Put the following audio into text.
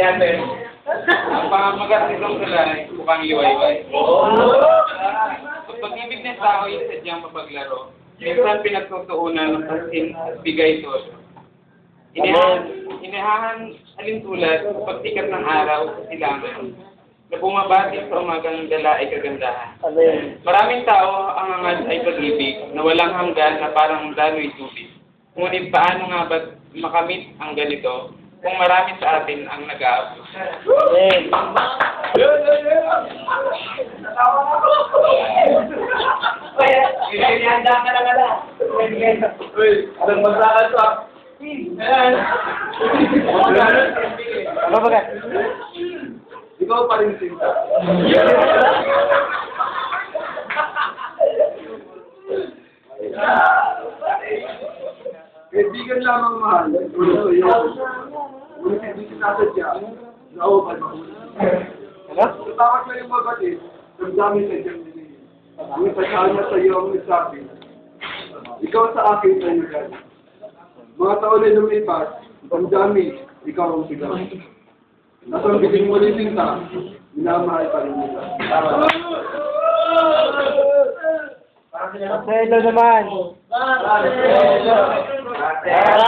ate. Ang pangamagat nitong tulay, mukhang liwayway. Sa pag-ibig ng tao yung sadyang mapaglaro, minsan pinagtutuunan ng pasin at bigay todo. Inahahan alintulad sa pagsikat ng araw sa silangan, na bumabati sa umagang dala ay kagandahan. Maraming tao ang hangad ay pag-ibig na walang hanggan na parang daloy tubig. Ngunit paano nga ba makamit ang ganito kung marami sa atin ang nag-aabot? Handa ka na pala. Uy, anong masakan to ah? Ano ba ka? Ikaw pa rin sinta. Kaibigan lamang mahal. Ngunit hindi sinasadya. Nauban mo. Tawag na yung mabatid. Damdamin sa diyang dinigin. Ngunit pagkaan niya sa iyo ang nagsabi. Ikaw sa akin sa iyo gan. Mga taon ay lumipas. Damdamin, ikaw ang sigaw. Nasang biling mo rin sinta. Minamahal pa rin nila. Marcelo naman. Marcelo. Marcelo.